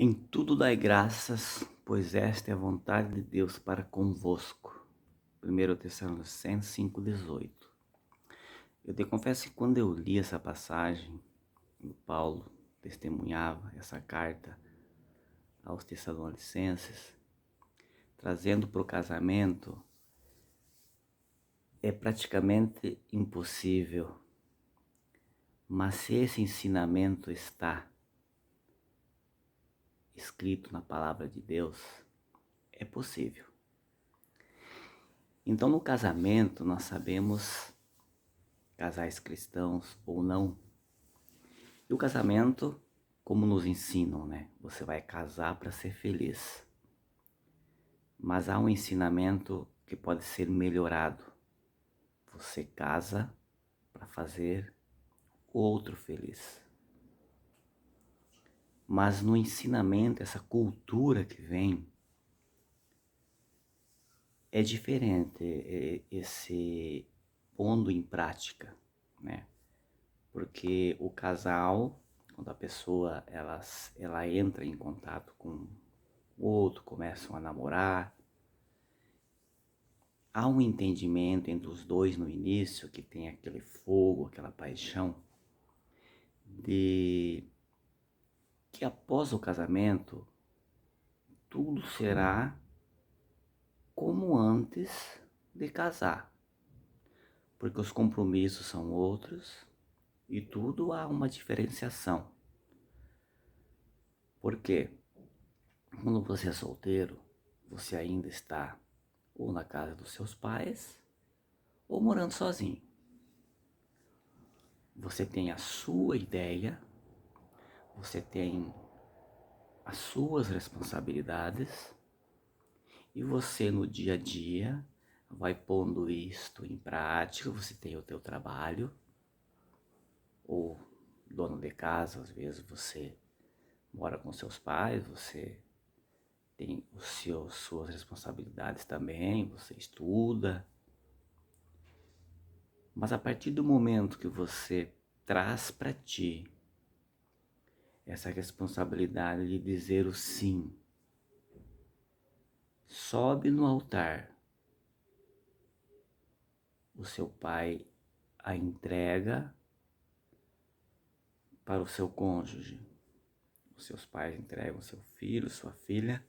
Em tudo dai graças, pois esta é a vontade de Deus para convosco. 1 Tessalonicenses 5,18. Eu te confesso que quando eu li essa passagem, o Paulo testemunhava essa carta aos Tessalonicenses, trazendo para o casamento, é praticamente impossível. Mas se esse ensinamento está escrito na palavra de Deus, é possível. Então, no casamento, nós sabemos, casais cristãos ou não, e o casamento, como nos ensinam, né? Você vai casar para ser feliz. Mas há um ensinamento que pode ser melhorado. Você casa para fazer o outro feliz. Mas no ensinamento, essa cultura que vem, é diferente esse pondo em prática, né? Porque o casal, quando a pessoa ela entra em contato com o outro, começam a namorar, há um entendimento entre os dois no início, que tem aquele fogo, aquela paixão, de que após o casamento, tudo será como antes de casar. Porque os compromissos são outros e tudo há uma diferenciação. Por quê? Quando você é solteiro, você ainda está ou na casa dos seus pais ou morando sozinho. Você tem a sua ideia, você tem as suas responsabilidades e você no dia a dia vai pondo isto em prática. Você tem o teu trabalho, ou dono de casa, às vezes você mora com seus pais, você tem suas responsabilidades também, você estuda. Mas a partir do momento que você traz para ti essa responsabilidade de dizer o sim, sobe no altar, o seu pai a entrega para o seu cônjuge, os seus pais entregam seu filho, sua filha,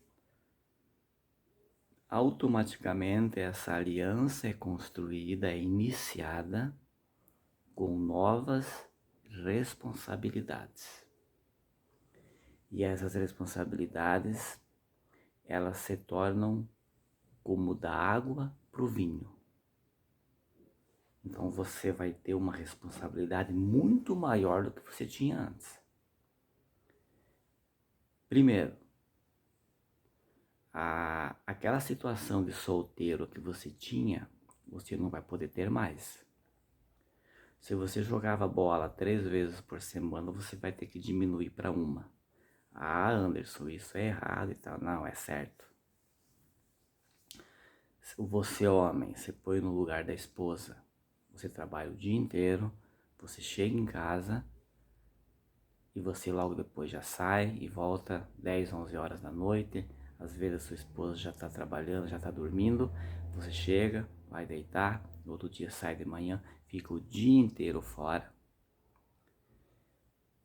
automaticamente essa aliança é construída, é iniciada com novas responsabilidades. E essas responsabilidades, elas se tornam como da água para o vinho. Então você vai ter uma responsabilidade muito maior do que você tinha antes. Primeiro, aquela situação de solteiro que você tinha, você não vai poder ter mais. Se você jogava bola 3 vezes por semana, você vai ter que diminuir para uma. Ah, Anderson, isso é errado e tal. Não, é certo. Você, homem, você põe no lugar da esposa. Você trabalha o dia inteiro, você chega em casa e você logo depois já sai e volta 10, 11 horas da noite. Às vezes a sua esposa já está trabalhando, já está dormindo. Você chega, vai deitar, no outro dia sai de manhã, fica o dia inteiro fora.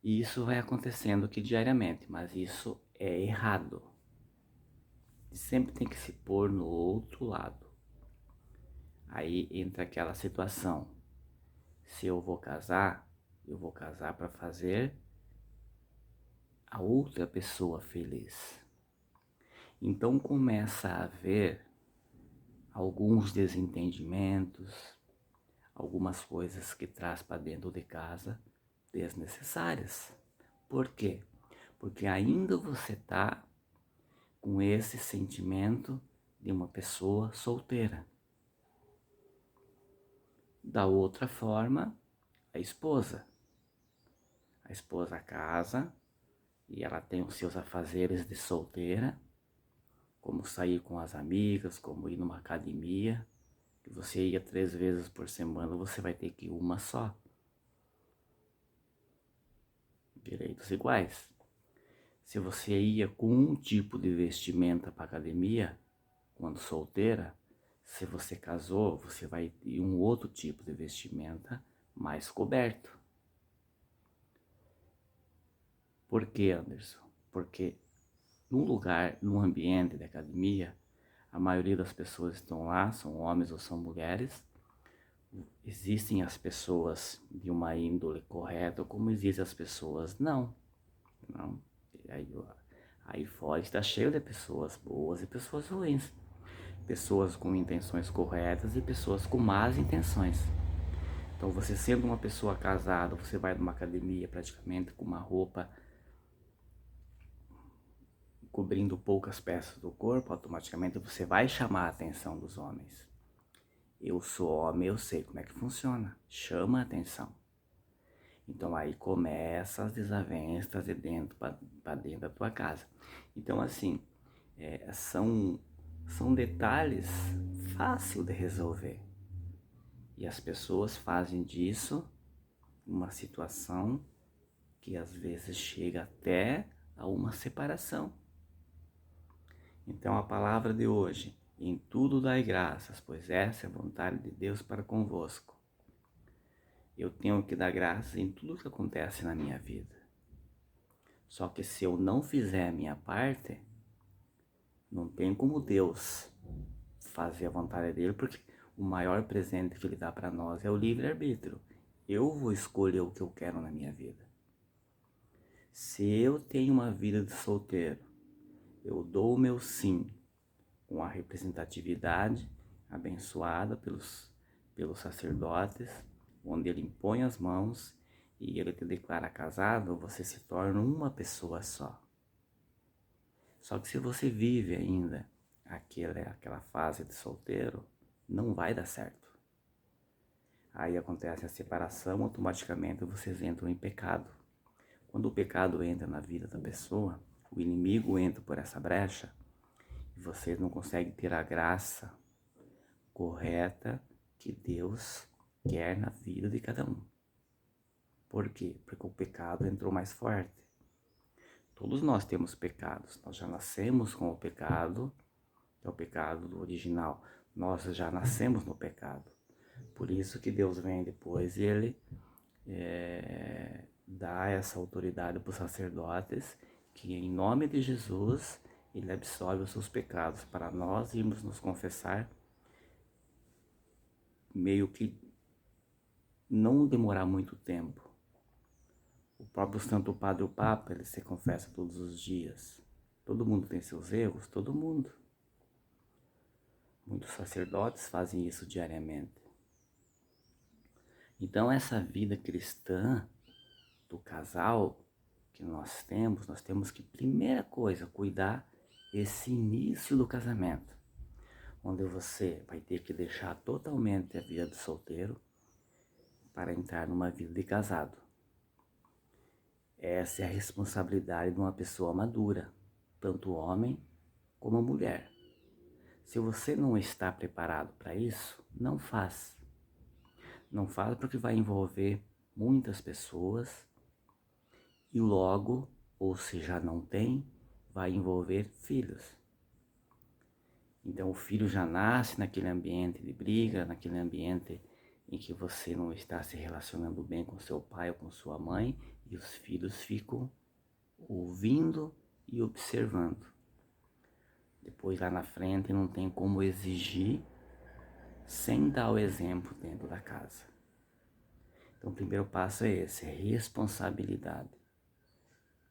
E isso vai acontecendo aqui diariamente, mas isso é errado. Sempre tem que se pôr no outro lado. Aí entra aquela situação. Se eu vou casar para fazer a outra pessoa feliz. Então começa a haver alguns desentendimentos, algumas coisas que traz para dentro de casa desnecessárias. Por quê? Porque ainda você está com esse sentimento de uma pessoa solteira. Da outra forma, a esposa. A esposa casa e ela tem os seus afazeres de solteira, como sair com as amigas, como ir numa academia, que você ia 3 vezes por semana, você vai ter que ir uma só. Direitos iguais. Se você ia com um tipo de vestimenta para academia, quando solteira, se você casou, você vai ter um outro tipo de vestimenta mais coberto. Por quê, Anderson? Porque num lugar, num ambiente de academia, a maioria das pessoas estão lá, são homens ou são mulheres. Existem as pessoas de uma índole correta, como existem as pessoas não. Aí, aí fora está cheio de pessoas boas e pessoas ruins. Pessoas com intenções corretas e pessoas com más intenções. Então você sendo uma pessoa casada, você vai numa academia praticamente com uma roupa cobrindo poucas peças do corpo, automaticamente você vai chamar a atenção dos homens. Eu sou homem, eu sei como é que funciona. Chama a atenção. Então aí começa as desavenças de dentro para dentro da tua casa. Então assim, são detalhes fácil de resolver. E as pessoas fazem disso uma situação que às vezes chega até a uma separação. Então a palavra de hoje, em tudo dai graças, pois essa é a vontade de Deus para convosco. Eu tenho que dar graças em tudo que acontece na minha vida. Só que se eu não fizer a minha parte, não tem como Deus fazer a vontade dele, porque o maior presente que ele dá para nós é o livre-arbítrio. Eu vou escolher o que eu quero na minha vida. Se eu tenho uma vida de solteiro, eu dou o meu sim com a representatividade abençoada pelos sacerdotes, onde ele impõe as mãos e ele te declara casado, você se torna uma pessoa só. Só que se você vive ainda aquela fase de solteiro, não vai dar certo. Aí acontece a separação, automaticamente vocês entram em pecado. Quando o pecado entra na vida da pessoa, o inimigo entra por essa brecha e vocês não conseguem ter a graça correta que Deus quer na vida de cada um. Por quê? Porque o pecado entrou mais forte. Todos nós temos pecados, nós já nascemos com o pecado, que é o pecado do original. Nós já nascemos no pecado. Por isso que Deus vem depois e Ele dá essa autoridade para os sacerdotes, que em nome de Jesus, Ele absolve os seus pecados, para nós irmos nos confessar, meio que não demorar muito tempo. O próprio Santo Padre, o Papa, ele se confessa todos os dias. Todo mundo tem seus erros, todo mundo. Muitos sacerdotes fazem isso diariamente. Então essa vida cristã do casal que nós temos que, primeira coisa, cuidar esse início do casamento, onde você vai ter que deixar totalmente a vida de solteiro para entrar numa vida de casado. Essa é a responsabilidade de uma pessoa madura, tanto homem como mulher. Se você não está preparado para isso, não faz. Não faz porque vai envolver muitas pessoas e logo, ou se já não tem, vai envolver filhos. Então o filho já nasce naquele ambiente de briga, naquele ambiente em que você não está se relacionando bem com seu pai ou com sua mãe, e os filhos ficam ouvindo e observando. Depois lá na frente não tem como exigir sem dar o exemplo dentro da casa. Então o primeiro passo é esse, é responsabilidade.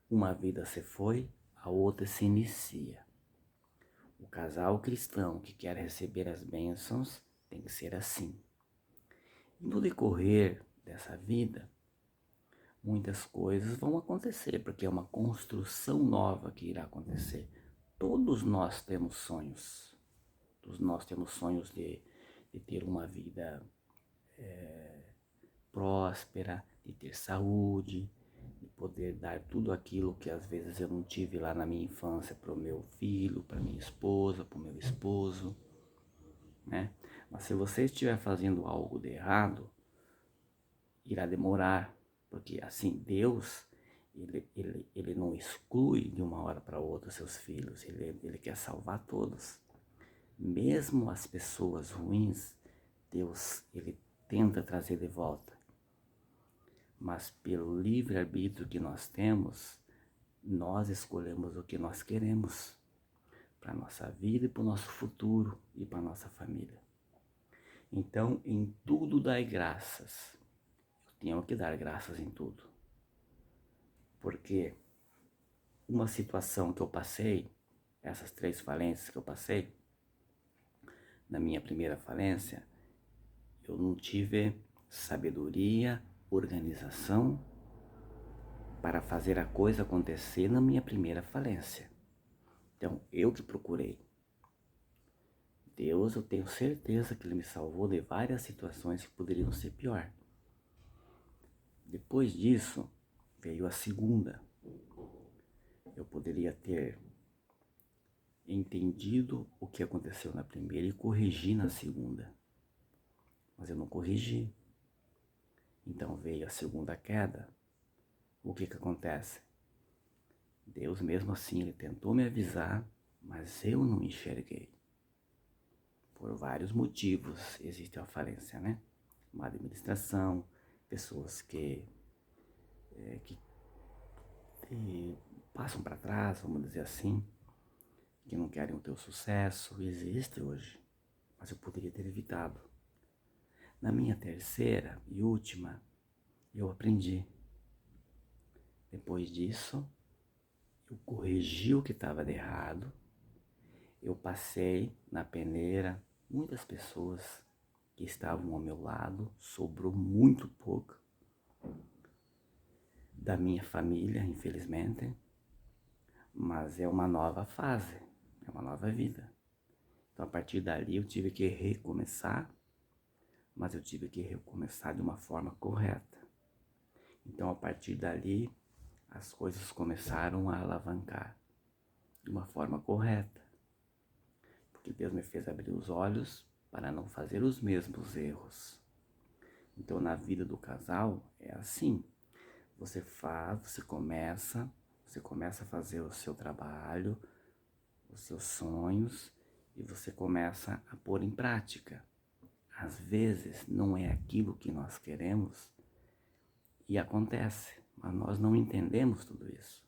Uma vida se foi, a outra se inicia. O casal cristão que quer receber as bênçãos tem que ser assim. E no decorrer dessa vida, muitas coisas vão acontecer, porque é uma construção nova que irá acontecer. Todos nós temos sonhos. Todos nós temos sonhos de ter uma vida próspera, de ter saúde, de poder dar tudo aquilo que às vezes eu não tive lá na minha infância para o meu filho, para minha esposa, para o meu esposo, né? Mas se você estiver fazendo algo de errado, irá demorar, porque assim, Deus, ele não exclui de uma hora para outra seus filhos, ele quer salvar todos. Mesmo as pessoas ruins, Deus, ele tenta trazer de volta. Mas pelo livre-arbítrio que nós temos, nós escolhemos o que nós queremos para a nossa vida e para o nosso futuro e para a nossa família. Então, em tudo dai graças. Eu tenho que dar graças em tudo. Porque uma situação que eu passei, essas 3 falências que eu passei, na minha primeira falência, eu não tive sabedoria, organização para fazer a coisa acontecer na minha primeira falência. Então, eu que procurei. Deus, eu tenho certeza que Ele me salvou de várias situações que poderiam ser pior. Depois disso, veio a segunda. Eu poderia ter entendido o que aconteceu na primeira e corrigir na segunda. Mas eu não corrigi. Então veio a segunda queda. O que acontece? Deus mesmo assim, Ele tentou me avisar, mas eu não enxerguei. Por vários motivos existe a falência, né? Má administração, pessoas que passam para trás, vamos dizer assim, que não querem o teu sucesso, existe hoje, mas eu poderia ter evitado. Na minha terceira e última, eu aprendi. Depois disso, eu corrigi o que estava de errado, eu passei na peneira, muitas pessoas que estavam ao meu lado, sobrou muito pouco da minha família, infelizmente, mas é uma nova fase, é uma nova vida. Então, a partir dali, eu tive que recomeçar, mas eu tive que recomeçar de uma forma correta. Então, a partir dali, as coisas começaram a alavancar de uma forma correta. Porque Deus me fez abrir os olhos para não fazer os mesmos erros. Então, na vida do casal, é assim. Você começa a fazer o seu trabalho, os seus sonhos, e você começa a pôr em prática. Às vezes não é aquilo que nós queremos e acontece, mas nós não entendemos tudo isso.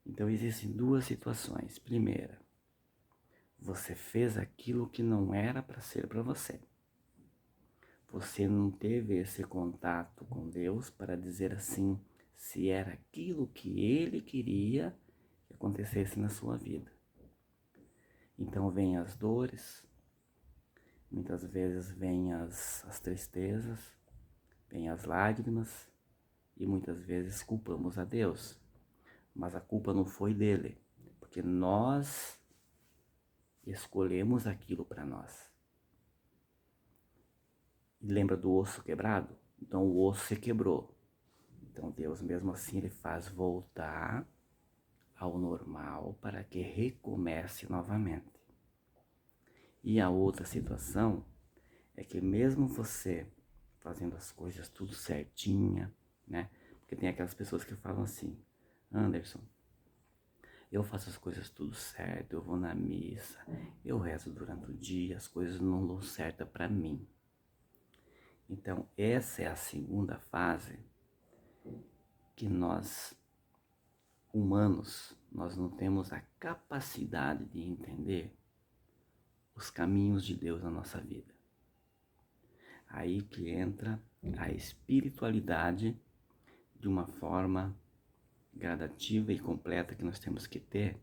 Então existem 2 situações. Primeira, você fez aquilo que não era para ser para você. Você não teve esse contato com Deus para dizer assim, se era aquilo que Ele queria que acontecesse na sua vida. Então vem as dores, muitas vezes vem as tristezas, vem as lágrimas e muitas vezes culpamos a Deus. Mas a culpa não foi dele, porque nós escolhemos aquilo para nós. E lembra do osso quebrado? Então o osso se quebrou. Então Deus mesmo assim Ele faz voltar ao normal para que recomece novamente. E a outra situação é que mesmo você fazendo as coisas tudo certinha, né? Porque tem aquelas pessoas que falam assim, Anderson, eu faço as coisas tudo certo, eu vou na missa, eu rezo durante o dia, as coisas não dão certo para mim. Então, essa é a segunda fase que nós, humanos, nós não temos a capacidade de entender os caminhos de Deus na nossa vida. Aí que entra a espiritualidade de uma forma gradativa e completa que nós temos que ter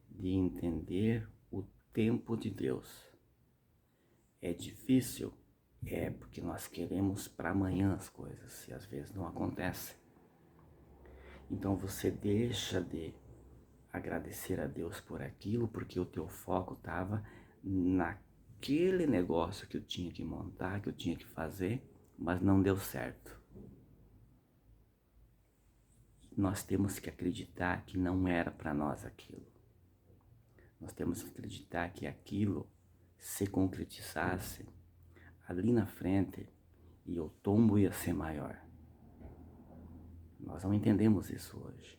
de entender o tempo de Deus. É difícil? É porque nós queremos para amanhã as coisas e às vezes não acontece. Então você deixa de agradecer a Deus por aquilo porque o teu foco estava naquele negócio que eu tinha que montar, que eu tinha que fazer, mas não deu certo. Nós temos que acreditar que não era para nós aquilo. Nós temos que acreditar que aquilo se concretizasse ali na frente e o tombo ia ser maior. Nós não entendemos isso hoje.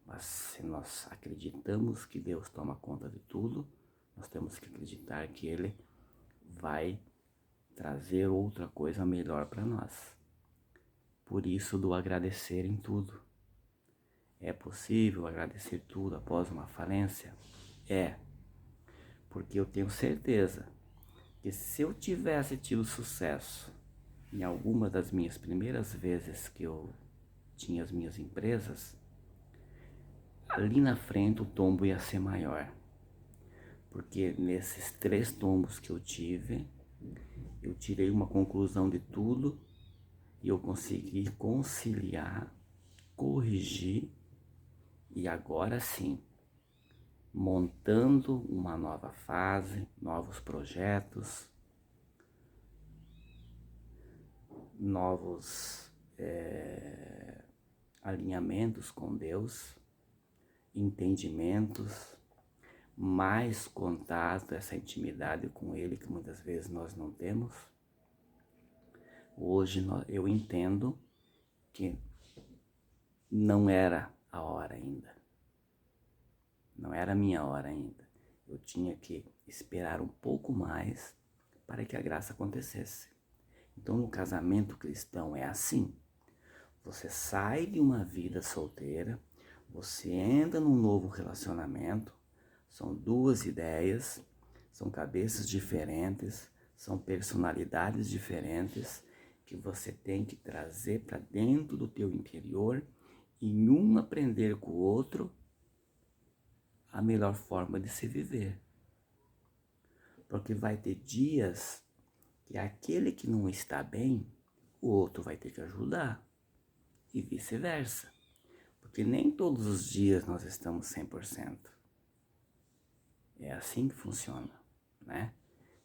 Mas se nós acreditamos que Deus toma conta de tudo, nós temos que acreditar que Ele vai trazer outra coisa melhor para nós. Por isso do agradecer em tudo. É possível agradecer tudo após uma falência? É, porque eu tenho certeza que se eu tivesse tido sucesso em alguma das minhas primeiras vezes que eu tinha as minhas empresas, ali na frente o tombo ia ser maior. Porque nesses 3 tombos que eu tive, eu tirei uma conclusão de tudo e eu consegui conciliar, corrigir e agora sim, montando uma nova fase, novos projetos, novos alinhamentos com Deus, entendimentos, mais contato, essa intimidade com Ele que muitas vezes nós não temos. Hoje eu entendo que não era a hora ainda. Não era a minha hora ainda. Eu tinha que esperar um pouco mais para que a graça acontecesse. Então, no casamento cristão é assim. Você sai de uma vida solteira, você entra num novo relacionamento, são 2 ideias, são cabeças diferentes, são personalidades diferentes que você tem que trazer para dentro do teu interior e em um aprender com o outro a melhor forma de se viver. Porque vai ter dias que aquele que não está bem, o outro vai ter que ajudar e vice-versa. Porque nem todos os dias nós estamos 100%. É assim que funciona, né?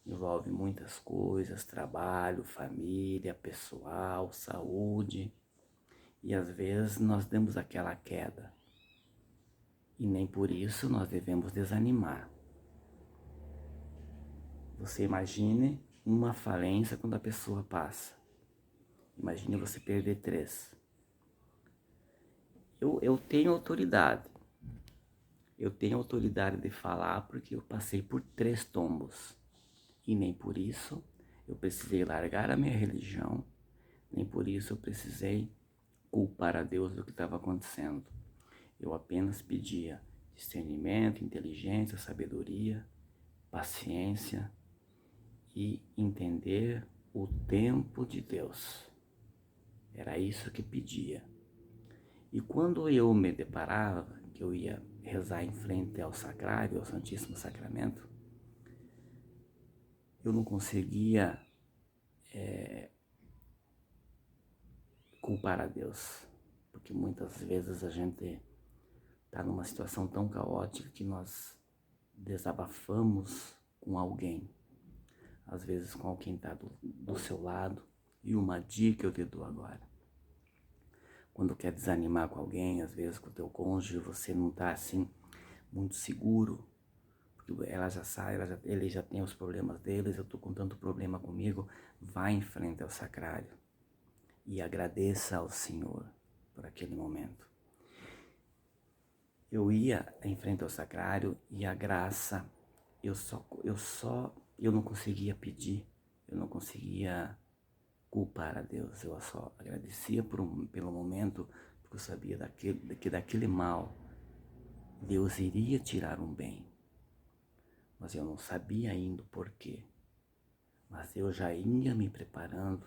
Envolve muitas coisas, trabalho, família, pessoal, saúde. E às vezes nós damos aquela queda. E nem por isso nós devemos desanimar. Você imagine uma falência quando a pessoa passa. Imagine você perder 3. Eu tenho autoridade. Eu tenho autoridade de falar porque eu passei por 3 tombos. E nem por isso eu precisei largar a minha religião, nem por isso eu precisei culpar a Deus do que estava acontecendo. Eu apenas pedia discernimento, inteligência, sabedoria, paciência e entender o tempo de Deus. Era isso que pedia. E quando eu me deparava, que eu ia rezar em frente ao sacrário, ao Santíssimo Sacramento, eu não conseguia culpar a Deus, porque muitas vezes a gente está numa situação tão caótica que nós desabafamos com alguém, às vezes com alguém que está do seu lado. E uma dica eu te dou agora: quando quer desanimar com alguém, às vezes com o teu cônjuge, você não está assim muito seguro, porque ela já sai, ele já tem os problemas deles, eu estou com tanto problema comigo. Vai em frente ao sacrário e agradeça ao Senhor por aquele momento. Eu ia em frente ao sacrário e a graça, eu não conseguia pedir, eu não conseguia culpar a Deus, eu só agradecia pelo momento, porque eu sabia que daquele mal Deus iria tirar um bem, mas eu não sabia ainda o porquê, mas eu já ia me preparando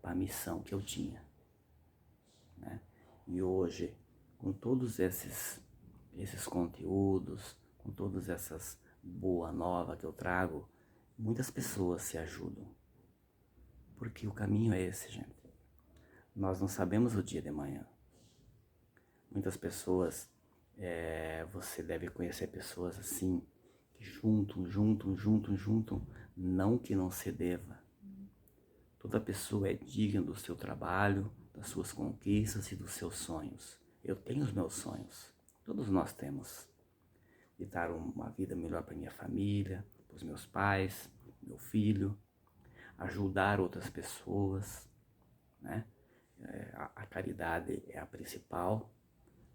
para a missão que eu tinha, né? E hoje, com todos esses conteúdos, com todas essas boa nova que eu trago, muitas pessoas se ajudam. Porque o caminho é esse, gente. Nós não sabemos o dia de manhã. Muitas pessoas, você deve conhecer pessoas assim, que juntam, não que não se deva. Toda pessoa é digna do seu trabalho, das suas conquistas e dos seus sonhos. Eu tenho os meus sonhos, todos nós temos. De dar uma vida melhor para minha família, para os meus pais, meu filho, ajudar outras pessoas, né? A caridade é a principal,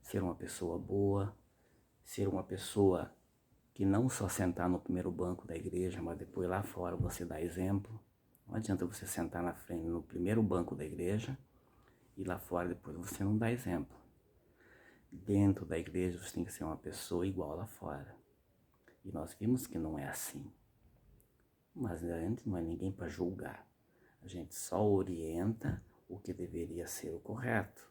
ser uma pessoa boa, ser uma pessoa que não só sentar no primeiro banco da igreja, mas depois lá fora você dá exemplo. Não adianta você sentar na frente no primeiro banco da igreja e lá fora depois você não dá exemplo. Dentro da igreja você tem que ser uma pessoa igual lá fora. E nós vimos que não é assim. Mas a gente não é ninguém para julgar. A gente só orienta o que deveria ser o correto.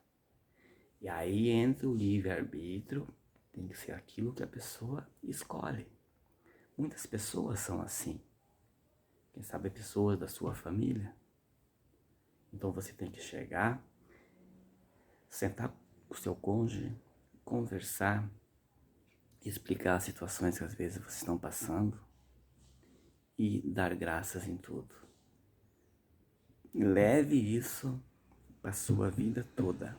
E aí entra o livre-arbítrio, tem que ser aquilo que a pessoa escolhe. Muitas pessoas são assim. Quem sabe pessoas da sua família. Então você tem que chegar, sentar com o seu cônjuge, conversar, explicar as situações que às vezes vocês estão passando e dar graças em tudo. Leve isso para a sua vida toda.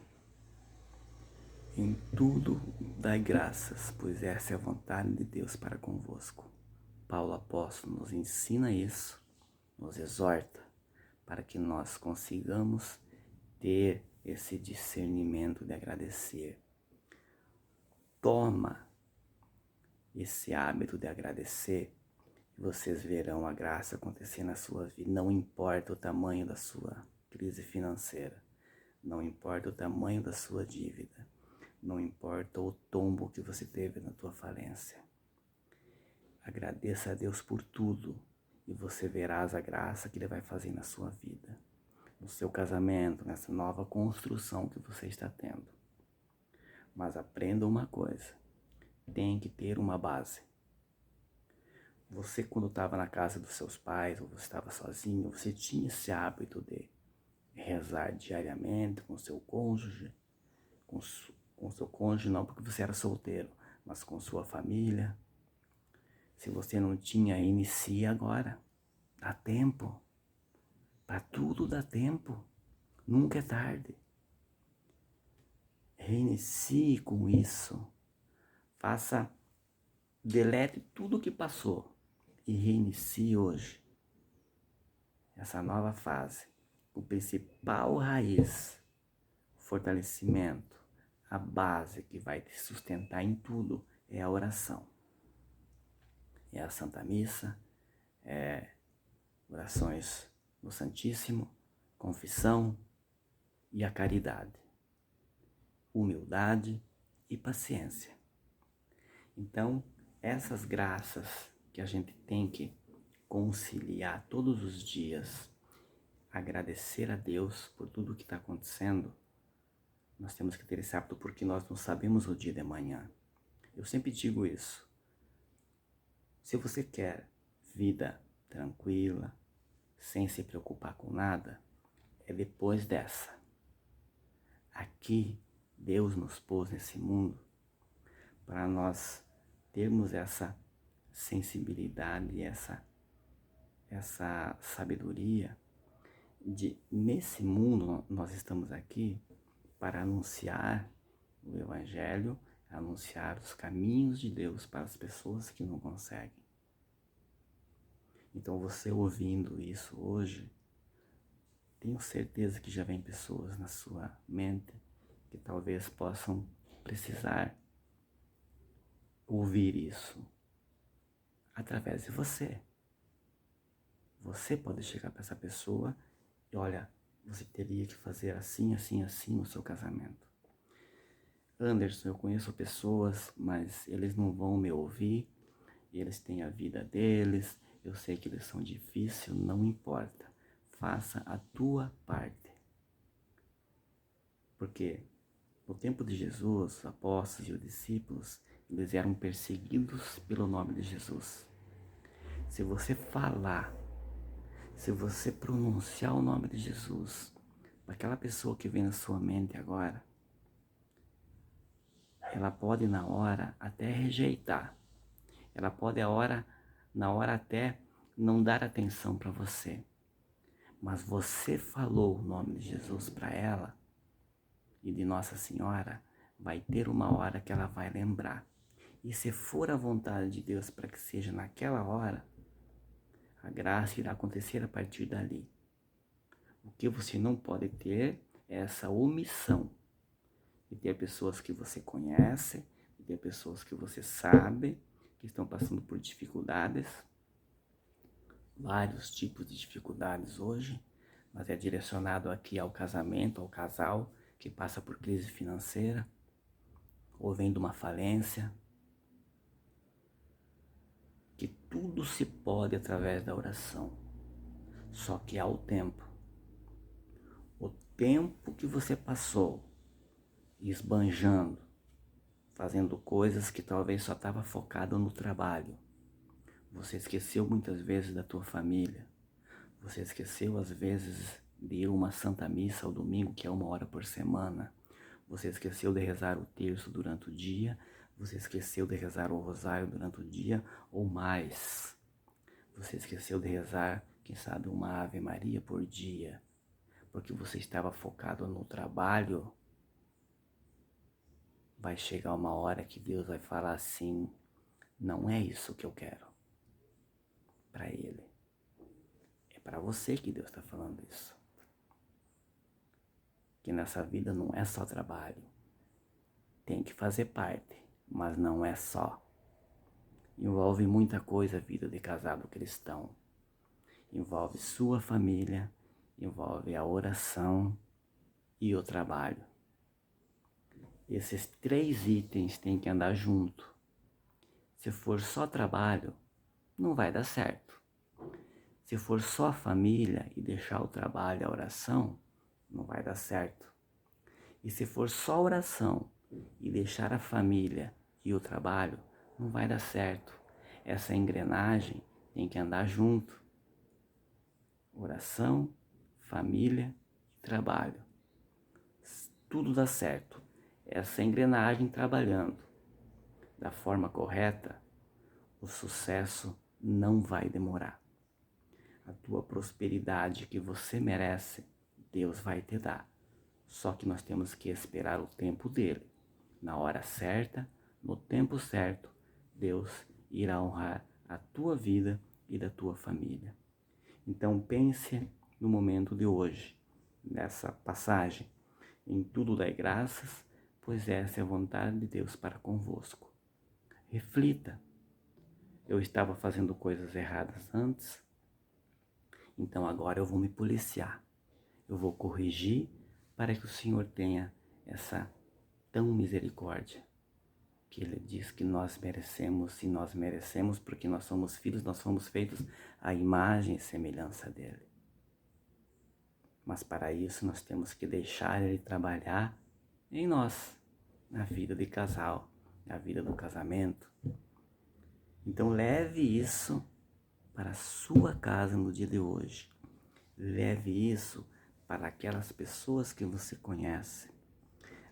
Em tudo dai graças, pois essa é a vontade de Deus para convosco. Paulo apóstolo nos ensina isso, nos exorta, para que nós consigamos ter esse discernimento de agradecer. Toma esse hábito de agradecer e vocês verão a graça acontecer na sua vida. Não importa o tamanho da sua crise financeira, não importa o tamanho da sua dívida, não importa o tombo que você teve na tua falência. Agradeça a Deus por tudo e você verás a graça que Ele vai fazer na sua vida, no seu casamento, nessa nova construção que você está tendo. Mas aprenda uma coisa, tem que ter uma base. Você quando estava na casa dos seus pais ou você estava sozinho, você tinha esse hábito de rezar diariamente com seu cônjuge, com seu cônjuge não porque você era solteiro, mas com sua família. Se você não tinha, inicie agora. Dá tempo. Para tudo dá tempo. Nunca é tarde. Reinicie com isso. Delete tudo que passou e reinicie hoje. Essa nova fase. O principal raiz, o fortalecimento, a base que vai te sustentar em tudo é a oração. É a Santa Missa, orações no Santíssimo, confissão e a caridade, humildade e paciência. Então, essas graças que a gente tem que conciliar todos os dias, agradecer a Deus por tudo que está acontecendo, nós temos que ter esse hábito porque nós não sabemos o dia de amanhã. Eu sempre digo isso. Se você quer vida tranquila, sem se preocupar com nada, é depois dessa. Aqui, Deus nos pôs nesse mundo para nós termos essa sensibilidade, essa sabedoria de, nesse mundo, nós estamos aqui para anunciar o Evangelho, anunciar os caminhos de Deus para as pessoas que não conseguem. Então você ouvindo isso hoje, tenho certeza que já vem pessoas na sua mente que talvez possam precisar ouvir isso através de você. Você pode chegar para essa pessoa e olha, você teria que fazer assim, assim, assim no seu casamento. Anderson, eu conheço pessoas, mas eles não vão me ouvir, eles têm a vida deles, eu sei que eles são difíceis, não importa. Faça a tua parte. Porque no tempo de Jesus, os apóstolos e os discípulos, eles eram perseguidos pelo nome de Jesus. Se você falar, se você pronunciar o nome de Jesus, para aquela pessoa que vem na sua mente agora, ela pode na hora até rejeitar. Ela pode na hora até não dar atenção para você. Mas você falou o nome de Jesus para ela e de Nossa Senhora, vai ter uma hora que ela vai lembrar. E se for a vontade de Deus para que seja naquela hora, a graça irá acontecer a partir dali. O que você não pode ter essa omissão de ter pessoas que você conhece, de ter pessoas que você sabe que estão passando por dificuldades, vários tipos de dificuldades hoje, mas é direcionado aqui ao casamento, ao casal que passa por crise financeira ou vem de uma falência, que tudo se pode através da oração, só que há o tempo. O tempo que você passou esbanjando, fazendo coisas que talvez só estava focado no trabalho. Você esqueceu muitas vezes da tua família. Você esqueceu às vezes de ir a uma santa missa ao domingo, que é 1 hora por semana. Você esqueceu de rezar o terço durante o dia. Você esqueceu de rezar o rosário durante o dia ou mais. Você esqueceu de rezar, quem sabe, uma Ave Maria por dia, porque você estava focado no trabalho. Vai chegar uma hora que Deus vai falar assim: não é isso que eu quero para ele. É para você que Deus está falando isso. Que nessa vida não é só trabalho. Tem que fazer parte, mas não é só. Envolve muita coisa a vida de casado cristão. Envolve sua família, envolve a oração e o trabalho. Esses 3 itens têm que andar junto. Se for só trabalho, não vai dar certo. Se for só família e deixar o trabalho e a oração, não vai dar certo. E se for só oração e deixar a família e o trabalho, não vai dar certo. Essa engrenagem tem que andar junto. Oração, família e trabalho. Tudo dá certo. Essa engrenagem trabalhando da forma correta, o sucesso não vai demorar. A tua prosperidade que você merece, Deus vai te dar. Só que nós temos que esperar o tempo dele. Na hora certa, no tempo certo, Deus irá honrar a tua vida e da tua família. Então pense no momento de hoje, nessa passagem. Em tudo dai graças, pois essa é a vontade de Deus para convosco. Reflita. Eu estava fazendo coisas erradas antes, então agora eu vou me policiar. Eu vou corrigir para que o Senhor tenha essa tão misericórdia que Ele diz que nós merecemos, e nós merecemos porque nós somos filhos, nós fomos feitos à imagem e semelhança dEle. Mas para isso nós temos que deixar Ele trabalhar em nós, na vida de casal, na vida do casamento. Então leve isso para a sua casa no dia de hoje. Leve isso para aquelas pessoas que você conhece.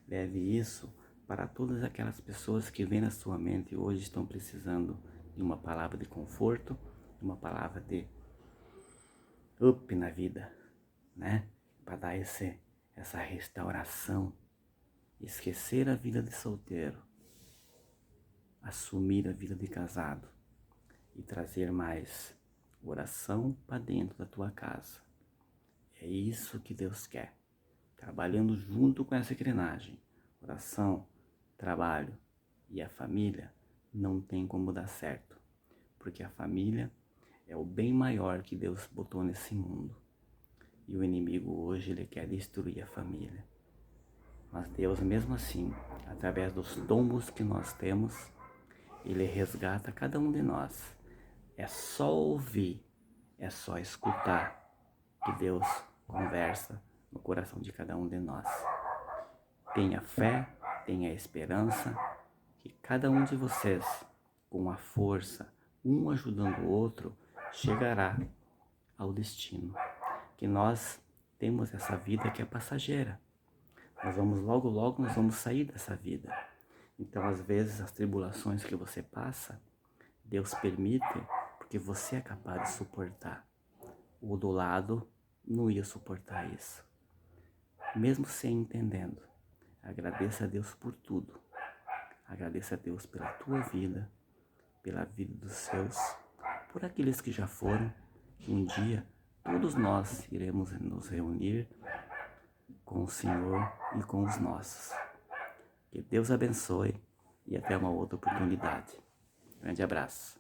Leve isso para todas aquelas pessoas que vêm na sua mente e hoje estão precisando de uma palavra de conforto, de uma palavra de up na vida, né? Para dar essa restauração, esquecer a vida de solteiro, assumir a vida de casado e trazer mais oração para dentro da tua casa. É isso que Deus quer, trabalhando junto com essa engrenagem, oração, trabalho e a família, não tem como dar certo, porque a família é o bem maior que Deus botou nesse mundo. E o inimigo hoje, ele quer destruir a família. Mas Deus, mesmo assim, através dos dons que nós temos, Ele resgata cada um de nós. É só ouvir, é só escutar que Deus conversa no coração de cada um de nós. Tenha fé, tenha esperança, que cada um de vocês, com a força, um ajudando o outro, chegará ao destino. Que nós temos essa vida que é passageira. Nós vamos logo nós vamos sair dessa vida. Então, às vezes, as tribulações que você passa, Deus permite porque você é capaz de suportar. O do lado não ia suportar isso. Mesmo sem entendendo, agradeça a Deus por tudo. Agradeça a Deus pela tua vida, pela vida dos seus, por aqueles que já foram, que um dia todos nós iremos nos reunir com o Senhor e com os nossos. Que Deus abençoe e até uma outra oportunidade. Grande abraço.